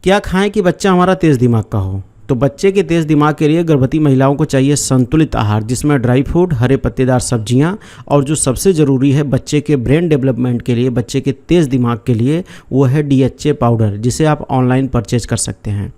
क्या खाएं कि बच्चा हमारा तेज दिमाग का हो? तो बच्चे के तेज दिमाग के लिए गर्भवती महिलाओं को चाहिए संतुलित आहार, जिसमें ड्राई फ्रूट, हरे पत्तेदार सब्जियां, और जो सबसे ज़रूरी है बच्चे के ब्रेन डेवलपमेंट के लिए, बच्चे के तेज दिमाग के लिए, वो है DHA पाउडर, जिसे आप ऑनलाइन परचेज कर सकते हैं।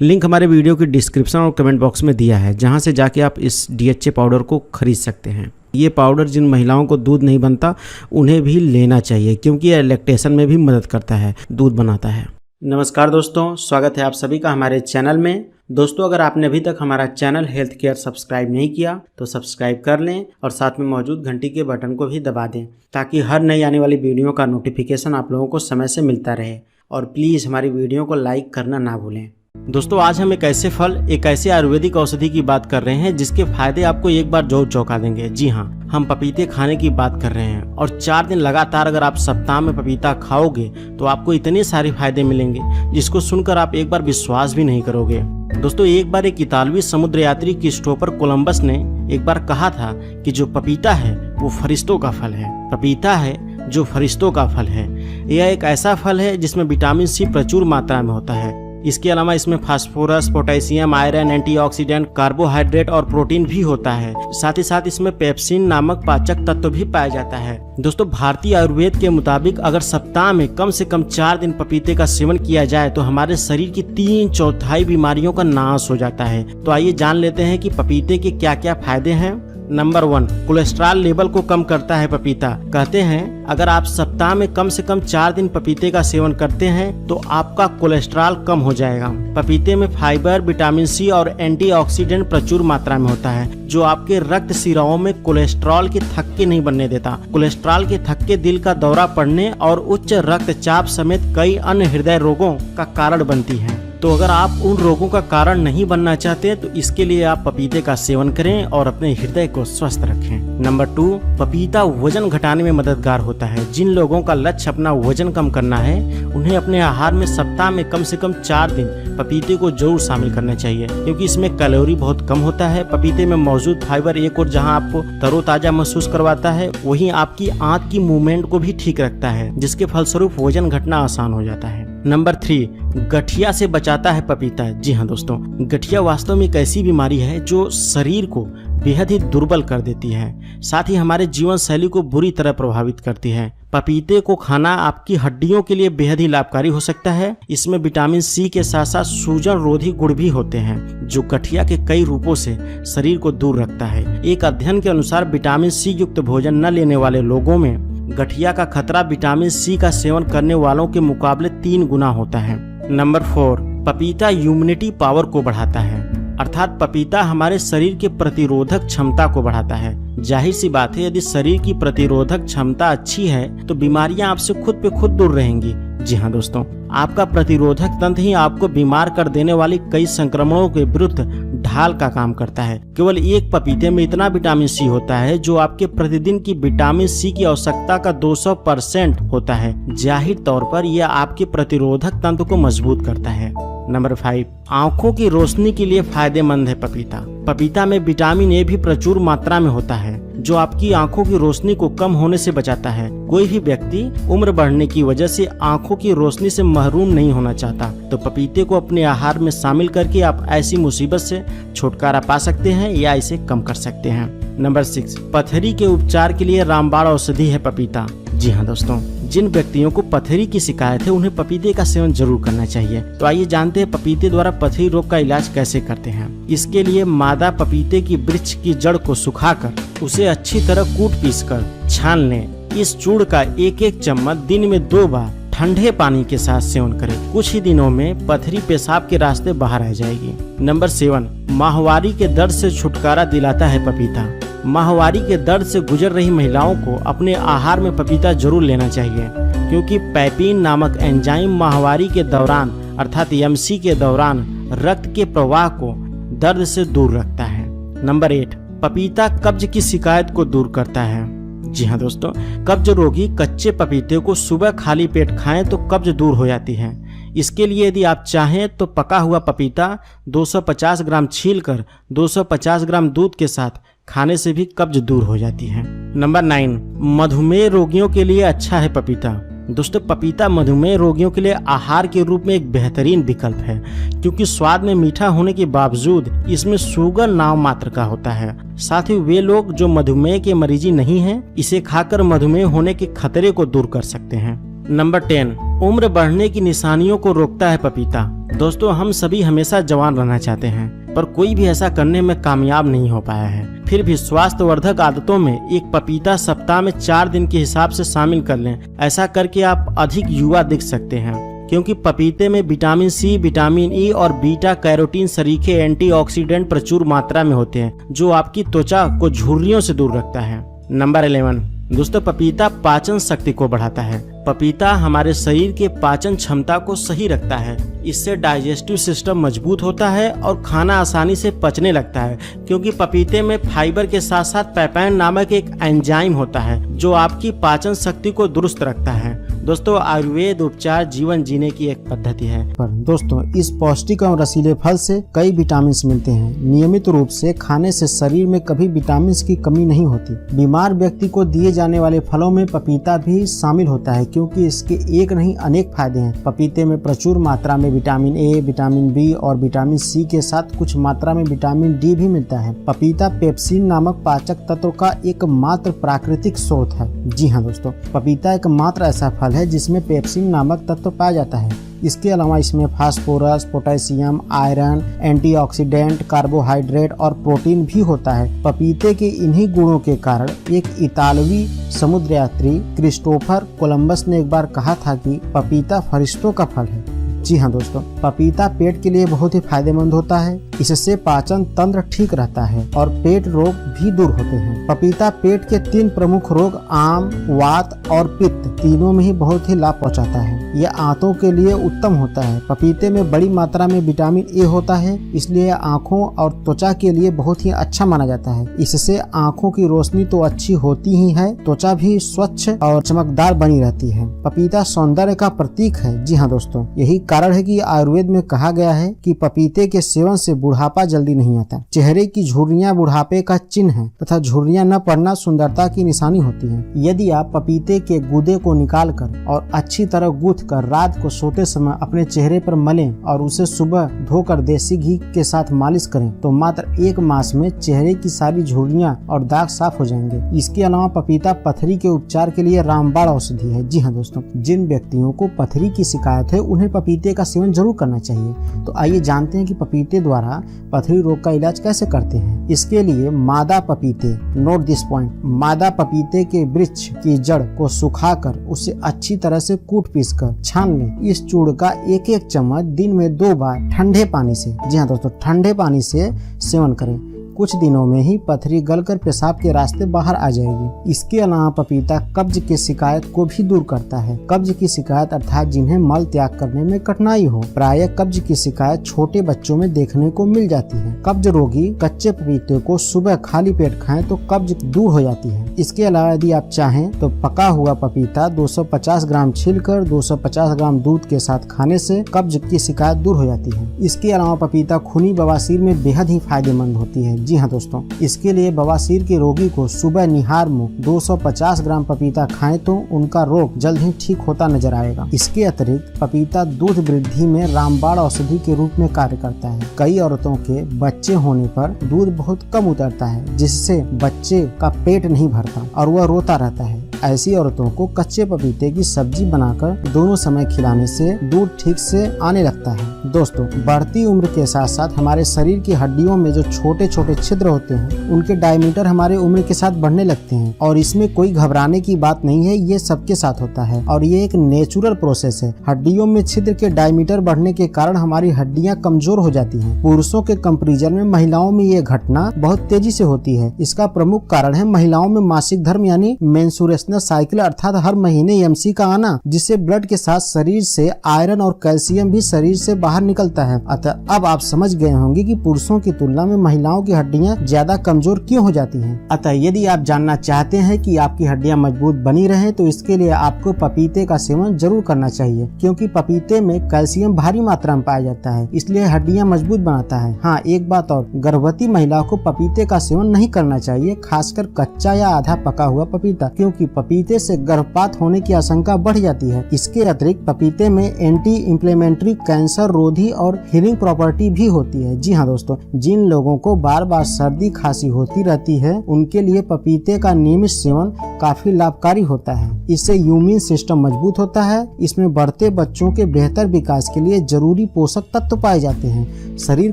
लिंक हमारे वीडियो की डिस्क्रिप्शन और कमेंट बॉक्स में दिया है, जहां से जाके आप इस DHA पाउडर को खरीद सकते हैं। ये पाउडर जिन महिलाओं को दूध नहीं बनता उन्हें भी लेना चाहिए, क्योंकि यह लैक्टेशन में भी मदद करता है, दूध बनाता है। नमस्कार दोस्तों, स्वागत है आप सभी का हमारे चैनल में। दोस्तों, अगर आपने अभी तक हमारा चैनल हेल्थ केयर सब्सक्राइब नहीं किया तो सब्सक्राइब कर लें और साथ में मौजूद घंटी के बटन को भी दबा दें, ताकि हर नई आने वाली वीडियो का नोटिफिकेशन आप लोगों को समय से मिलता रहे। और प्लीज़ हमारी वीडियो को लाइक करना ना भूलें। दोस्तों, आज हम एक ऐसे फल, एक ऐसे आयुर्वेदिक औषधि की बात कर रहे हैं जिसके फायदे आपको एक बार जरूर चौंका देंगे। जी हाँ, हम पपीते खाने की बात कर रहे हैं, और 4 दिन लगातार अगर आप सप्ताह में पपीता खाओगे तो आपको इतने सारे फायदे मिलेंगे जिसको सुनकर आप एक बार विश्वास भी नहीं करोगे। दोस्तों, एक बार एक इतालवी समुद्र यात्री क्रिस्टोफर कोलंबस ने एक बार कहा था कि जो पपीता है वो फरिश्तों का फल है। पपीता है जो फरिश्तों का फल है। यह एक ऐसा फल है जिसमें विटामिन सी प्रचुर मात्रा में होता है। इसके अलावा इसमें phosphorus, potassium, iron, antioxidant, carbohydrate और प्रोटीन भी होता है। साथ ही साथ इसमें पेप्सिन नामक पाचक तत्व भी पाया जाता है। दोस्तों, भारतीय आयुर्वेद के मुताबिक अगर सप्ताह में कम से कम 4 दिन पपीते का सेवन किया जाए तो हमारे शरीर की 3/4 बीमारियों का नाश हो जाता है। तो आइए जान लेते हैं कि पपीते के क्या क्या फायदे हैं। नंबर 1, कोलेस्ट्रॉल लेवल को कम करता है पपीता। कहते हैं अगर आप सप्ताह में कम से कम 4 दिन पपीते का सेवन करते हैं तो आपका कोलेस्ट्रॉल कम हो जाएगा। पपीते में फाइबर, विटामिन सी और एंटीऑक्सीडेंट प्रचुर मात्रा में होता है, जो आपके रक्त सिराओं में कोलेस्ट्रॉल के थक्के नहीं बनने देता। कोलेस्ट्रॉल के थक्के दिल का दौरा पड़ने और उच्च रक्तचाप समेत कई अन्य हृदय रोगों का कारण बनती है। तो अगर आप उन रोगों का कारण नहीं बनना चाहते तो इसके लिए आप पपीते का सेवन करें और अपने हृदय को स्वस्थ रखें। नंबर 2, पपीता वजन घटाने में मददगार होता है। जिन लोगों का लक्ष्य अपना वजन कम करना है उन्हें अपने आहार में सप्ताह में कम से कम 4 दिन पपीते को जरूर शामिल करना चाहिए, क्योंकि इसमें कैलोरी बहुत कम होता है। पपीते में मौजूद फाइबर एक और जहां आपको तरोताजा महसूस करवाता है, वहीं आपकी आंत की मूवमेंट को भी ठीक रखता है, जिसके फलस्वरूप वजन घटना आसान हो जाता है। नंबर 3, गठिया से बचाता है पपीता। जी हाँ दोस्तों, गठिया वास्तव में एक ऐसी बीमारी है जो शरीर को बेहद ही दुर्बल कर देती है, साथ ही हमारे जीवन शैली को बुरी तरह प्रभावित करती है। पपीते को खाना आपकी हड्डियों के लिए बेहद ही लाभकारी हो सकता है। इसमें विटामिन सी के साथ साथ सूजन रोधी गुण भी होते हैं, जो गठिया के कई रूपों से शरीर को दूर रखता है। एक अध्ययन के अनुसार विटामिन सी युक्त भोजन न लेने वाले लोगों में गठिया का खतरा विटामिन सी का सेवन करने वालों के मुकाबले 3 गुना होता है। नंबर 4, पपीता इम्यूनिटी पावर को बढ़ाता है, अर्थात पपीता हमारे शरीर के प्रतिरोधक क्षमता को बढ़ाता है। जाहिर सी बात है, यदि शरीर की प्रतिरोधक क्षमता अच्छी है तो बीमारियां आपसे खुद पे खुद दूर रहेंगी। जी हाँ दोस्तों, आपका प्रतिरोधक तंत्र ही आपको बीमार कर देने वाली कई संक्रमणों के विरुद्ध ढाल का काम करता है। केवल एक पपीते में इतना विटामिन सी होता है जो आपके प्रतिदिन की विटामिन सी की आवश्यकता का 200% होता है। जाहिर तौर पर यह आपके प्रतिरोधक तंत्र को मजबूत करता है। नंबर 5, आंखों की रोशनी के लिए फायदेमंद है पपीता। पपीता में विटामिन ए भी प्रचुर मात्रा में होता है, जो आपकी आंखों की रोशनी को कम होने से बचाता है। कोई भी व्यक्ति उम्र बढ़ने की वजह से आंखों की रोशनी से महरूम नहीं होना चाहता, तो पपीते को अपने आहार में शामिल करके आप ऐसी मुसीबत से छुटकारा पा सकते हैं या इसे कम कर सकते हैं। नंबर 6, पथरी के उपचार के लिए रामबाण औषधि है पपीता। जी हाँ दोस्तों, जिन व्यक्तियों को पथरी की शिकायत है उन्हें पपीते का सेवन जरूर करना चाहिए। तो आइए जानते हैं पपीते द्वारा पथरी रोग का इलाज कैसे करते हैं। इसके लिए मादा पपीते की वृक्ष की जड़ को सुखाकर उसे अच्छी तरह कूट पीसकर छान लें। इस चूर्ण का 1-1 चम्मच दिन में 2 बार ठंडे पानी के साथ सेवन करें। कुछ ही दिनों में पथरी पेशाब के रास्ते बाहर आ जाएगी। नंबर 7, माहवारी के दर्द से छुटकारा दिलाता है पपीता। माहवारी के दर्द से गुजर रही महिलाओं को अपने आहार में पपीता जरूर लेना चाहिए, क्योंकि पैपिन नामक एंजाइम माहवारी के दौरान अर्थात MC के दौरान रक्त के प्रवाह को दर्द से दूर रखता है। नंबर 8, पपीता कब्ज की शिकायत को दूर करता है। जी हाँ दोस्तों, कब्ज रोगी कच्चे पपीते को सुबह खाली पेट खाएं तो कब्ज दूर हो जाती है। इसके लिए यदि आप चाहें तो पका हुआ पपीता 250 ग्राम छीलकर 250 ग्राम दूध के साथ खाने से भी कब्ज दूर हो जाती है। नंबर 9, मधुमेह रोगियों के लिए अच्छा है पपीता। दोस्तों पपीता मधुमेह रोगियों के लिए आहार के रूप में एक बेहतरीन विकल्प है, क्योंकि स्वाद में मीठा होने के बावजूद इसमें शुगर नाम मात्र का होता है। साथ ही वे लोग जो मधुमेह के मरीज नहीं हैं, इसे खाकर मधुमेह होने के खतरे को दूर कर सकते हैं। नंबर 10, उम्र बढ़ने की निशानियों को रोकता है पपीता। दोस्तों हम सभी हमेशा जवान रहना चाहते हैं, पर कोई भी ऐसा करने में कामयाब नहीं हो पाया है। फिर भी स्वास्थ्यवर्धक आदतों में एक पपीता सप्ताह में 4 दिन के हिसाब से शामिल कर लें। ऐसा करके आप अधिक युवा दिख सकते हैं, क्योंकि पपीते में विटामिन सी, विटामिन ई और बीटा कैरोटीन सरीखे एंटीऑक्सीडेंट प्रचुर मात्रा में होते हैं, जो आपकी त्वचा को झुर्रियों से दूर रखता है। नंबर 11, दोस्तों पपीता पाचन शक्ति को बढ़ाता है। पपीता हमारे शरीर के पाचन क्षमता को सही रखता है। इससे डाइजेस्टिव सिस्टम मजबूत होता है और खाना आसानी से पचने लगता है, क्योंकि पपीते में फाइबर के साथ साथ पेपाइन नामक एक एंजाइम होता है जो आपकी पाचन शक्ति को दुरुस्त रखता है। दोस्तों आयुर्वेद उपचार जीवन जीने की एक पद्धति है। पर दोस्तों इस पौष्टिक और रसीले फल से कई विटामिन मिलते हैं। नियमित रूप से खाने से शरीर में कभी विटामिन की कमी नहीं होती। बीमार व्यक्ति को दिए जाने वाले फलों में पपीता भी शामिल होता है, क्योंकि इसके एक नहीं अनेक फायदे हैं। पपीते में प्रचुर मात्रा में विटामिन ए, विटामिन बी और विटामिन सी के साथ कुछ मात्रा में विटामिन डी भी मिलता है। पपीता पेप्सिन नामक पाचक तत्व का एकमात्र प्राकृतिक स्रोत है। जी हाँ दोस्तों, पपीता एकमात्र ऐसा फल है जिसमें पेप्सिन नामक तत्व पाया जाता है। इसके अलावा इसमें phosphorus, potassium, iron, antioxidant, carbohydrate और प्रोटीन भी होता है। पपीते के इन्हीं गुणों के कारण एक इतालवी समुद्र यात्री क्रिस्टोफर कोलंबस ने एक बार कहा था कि पपीता फरिश्तों का फल है। जी हाँ दोस्तों, पपीता पेट के लिए बहुत ही फायदेमंद होता है। इससे पाचन तंत्र ठीक रहता है और पेट रोग भी दूर होते हैं। पपीता पेट के 3 प्रमुख रोग आम, वात और पित्त तीनों में ही बहुत ही लाभ पहुंचाता है। यह आंतों के लिए उत्तम होता है। पपीते में बड़ी मात्रा में विटामिन ए होता है, इसलिए आंखों और त्वचा के लिए बहुत ही अच्छा माना जाता है। इससे आंखों की रोशनी तो अच्छी होती ही है, त्वचा भी स्वच्छ और चमकदार बनी रहती है। पपीता सौंदर्य का प्रतीक है। जी हाँ दोस्तों, यही कारण है कि आयुर्वेद में कहा गया है कि पपीते के सेवन से बुढ़ापा जल्दी नहीं आता। चेहरे की झुर्रियां बुढ़ापे का चिन्ह है तथा झुर्रियां न पड़ना सुंदरता की निशानी होती है। यदि आप पपीते के गूदे को निकालकर और अच्छी तरह गूंथ कर रात को सोते समय अपने चेहरे पर मलें और उसे सुबह धोकर देसी घी के साथ मालिश करें तो मात्र 1 मास में चेहरे की सारी झुर्रियां और दाग साफ हो जाएंगे। इसके अलावा पपीता पथरी के उपचार के लिए रामबाण औषधि है। जी हाँ दोस्तों, जिन व्यक्तियों को पथरी की शिकायत है उन्हें पपीते का सेवन जरूर करना चाहिए। तो आइए जानते हैं कि पपीते द्वारा पथरी रोग का इलाज कैसे करते हैं। इसके लिए मादा पपीते, नोट दिस पॉइंट, मादा पपीते के वृक्ष की जड़ को सुखाकर उसे अच्छी तरह से कूट पीसकर छान लें। इस चूर्ण का 1-1 चम्मच दिन में 2 बार ठंडे पानी से, जी हाँ दोस्तों, ठंडे पानी से सेवन करें। कुछ दिनों में ही पथरी गलकर पेशाब के रास्ते बाहर आ जाएगी। इसके अलावा पपीता कब्ज की शिकायत को भी दूर करता है। कब्ज की शिकायत अर्थात जिन्हें मल त्याग करने में कठिनाई हो, प्रायः कब्ज की शिकायत छोटे बच्चों में देखने को मिल जाती है। कब्ज रोगी कच्चे पपीते को सुबह खाली पेट खाएं तो कब्ज दूर हो जाती है। इसके अलावा यदि आप चाहें तो पका हुआ पपीता 250 ग्राम छीलकर 250 ग्राम दूध के साथ खाने से कब्ज की शिकायत दूर हो जाती है। इसके अलावा पपीता खूनी बवासीर में बेहद ही फायदेमंद होती है। जी हाँ दोस्तों, इसके लिए बवासीर के रोगी को सुबह निहार मुंह 250 ग्राम पपीता खाएं तो उनका रोग जल्द ही ठीक होता नजर आएगा। इसके अतिरिक्त पपीता दूध वृद्धि में रामबाण औषधि के रूप में कार्य करता है। कई औरतों के बच्चे होने पर दूध बहुत कम उतरता है, जिससे बच्चे का पेट नहीं भरता और वह रोता रहता है। ऐसी औरतों को कच्चे पपीते की सब्जी बनाकर दोनों समय खिलाने से दूध ठीक से आने लगता है। दोस्तों, बढ़ती उम्र के साथ साथ हमारे शरीर की हड्डियों में जो छोटे छोटे छिद्र होते हैं उनके डायमीटर हमारे उम्र के साथ बढ़ने लगते हैं और इसमें कोई घबराने की बात नहीं है। ये सबके साथ होता है और ये एक नेचुरल प्रोसेस है। हड्डियों में छिद्र के डायमीटर बढ़ने के कारण हमारी हड्डियां कमजोर हो जाती हैं। पुरुषों के कंपैरिजन में महिलाओं में ये घटना बहुत तेजी से होती है। इसका प्रमुख कारण है महिलाओं में मासिक धर्म यानी मेंस्ट्रुएशनल साइकिल अर्थात हर महीने एमसी का आना, जिससे ब्लड के साथ शरीर से आयरन और कैल्शियम भी शरीर से बाहर निकलता है। अतः अब आप समझ गए होंगे कि पुरुषों की तुलना में महिलाओं की हड्डियां ज्यादा कमजोर क्यों हो जाती हैं। अतः यदि आप जानना चाहते हैं कि आपकी हड्डियां मजबूत बनी रहें तो इसके लिए आपको पपीते का सेवन जरूर करना चाहिए, क्योंकि पपीते में कैल्शियम भारी मात्रा में पाया जाता है, इसलिए हड्डियां मजबूत बनाता है। हाँ, एक बात और, गर्भवती महिलाओं को पपीते का सेवन नहीं करना चाहिए, खासकर कच्चा या आधा पका हुआ पपीता, क्योंकि पपीते से गर्भपात होने की आशंका बढ़ जाती है। इसके अतिरिक्त पपीते में एंटी इंफ्लेमेटरी, कैंसर रोधी और हीलिंग प्रॉपर्टी भी होती है। जी हाँ दोस्तों, जिन लोगों को बार बार सर्दी खांसी होती रहती है उनके लिए पपीते का नियमित सेवन काफी लाभकारी होता है। इससे इम्यून सिस्टम मजबूत होता है। इसमें बढ़ते बच्चों के बेहतर विकास के लिए जरूरी पोषक तत्व पाए जाते हैं। शरीर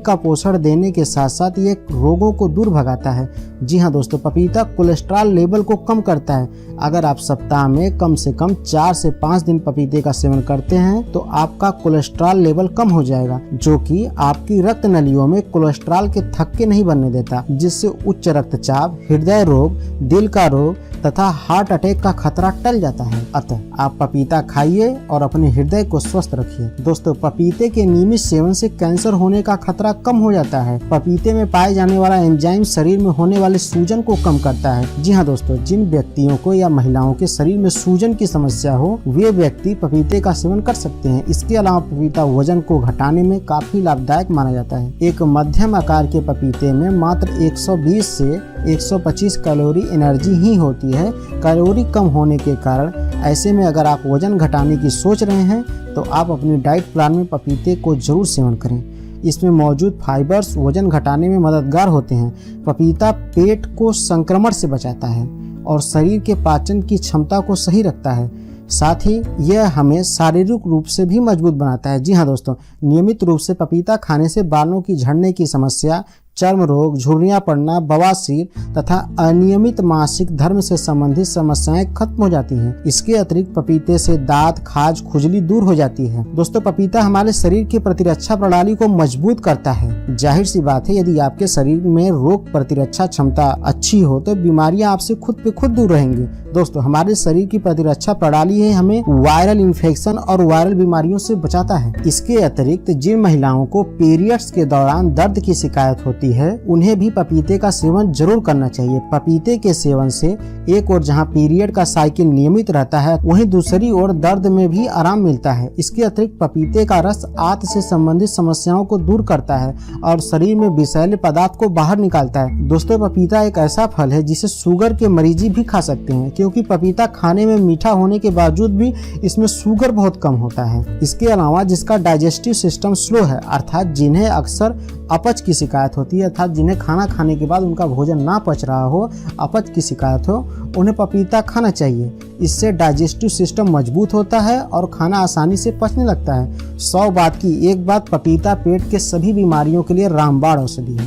का पोषण देने के साथ साथ ये रोगों को दूर भगाता है। जी हाँ दोस्तों, पपीता कोलेस्ट्रॉल लेवल को कम करता है। अगर आप सप्ताह में कम से कम 4 से 5 दिन पपीते का सेवन करते हैं तो आपका कोलेस्ट्रॉल लेवल कम हो जाएगा, जो कि आपकी रक्त नलियों में कोलेस्ट्रॉल के थक्के नहीं बनने देता, जिससे उच्च रक्तचाप, हृदय रोग, दिल का रोग तथा हार्ट अटैक का खतरा टल जाता है। अतः आप पपीता खाइए और अपने हृदय को स्वस्थ रखिए। दोस्तों, पपीते के नियमित सेवन से कैंसर होने का खतरा कम हो जाता है। पपीते में पाए जाने वाला एंजाइम शरीर में होने वाले सूजन को कम करता है। जी हाँ दोस्तों, जिन व्यक्तियों को या महिलाओं के शरीर में सूजन की समस्या हो वे व्यक्ति पपीते का सेवन कर सकते हैं। इसके अलावा पपीता वजन को घटाने में काफी लाभदायक माना जाता है। एक मध्यम आकार के पपीते में मात्र 120 से 125 कैलोरी एनर्जी ही होती है। कैलोरी कम होने के कारण ऐसे में अगर आप वजन घटाने की सोच रहे हैं तो आप अपनी डाइट प्लान में पपीते को जरूर सेवन करें। इसमें मौजूद फाइबर्स वजन घटाने में मददगार होते हैं। पपीता पेट को संक्रमण से बचाता है और शरीर के पाचन की क्षमता को सही रखता है। साथ ही यह हमें शारीरिक रूप से भी मजबूत बनाता है। जी हाँ दोस्तों, नियमित रूप से पपीता खाने से बालों की झड़ने की समस्या, चर्म रोग, झुर्रियां पड़ना, बवासीर तथा अनियमित मासिक धर्म से संबंधित समस्याएं खत्म हो जाती हैं। इसके अतिरिक्त पपीते से दांत, खाज, खुजली दूर हो जाती है। दोस्तों, पपीता हमारे शरीर की प्रतिरक्षा प्रणाली को मजबूत करता है। जाहिर सी बात है, यदि आपके शरीर में रोग प्रतिरक्षा क्षमता अच्छी हो तो बीमारियां आपसे खुद पे खुद दूर रहेंगी। दोस्तों, हमारे शरीर की प्रतिरक्षा प्रणाली है हमें वायरल इन्फेक्शन और वायरल बीमारियों से बचाता है। इसके अतिरिक्त जिन महिलाओं को पीरियड्स के दौरान दर्द की शिकायत होती है उन्हें भी पपीते का सेवन जरूर करना चाहिए। पपीते के सेवन से एक और जहां पीरियड का साइकिल नियमित रहता है वहीं दूसरी ओर दर्द में भी आराम मिलता है। इसके अतिरिक्त पपीते का रस आंत से संबंधित समस्याओं को दूर करता है और शरीर में विषैले पदार्थ को बाहर निकालता है। दोस्तों, पपीता एक ऐसा फल है जिसे शुगर के मरीज भी खा सकते हैं, क्योंकि पपीता खाने में मीठा होने के बावजूद भी इसमें शुगर बहुत कम होता है। इसके अलावा जिसका डाइजेस्टिव सिस्टम स्लो है, अर्थात जिन्हें अक्सर अपच की शिकायत होती है, अर्थात जिन्हें खाना खाने के बाद उनका भोजन ना पच रहा हो, अपच की शिकायत हो, उन्हें पपीता खाना चाहिए। इससे डाइजेस्टिव सिस्टम मजबूत होता है और खाना आसानी से पचने लगता है। 100 बात की एक बात, पपीता पेट के सभी बीमारियों के लिए रामबाण औषधि है।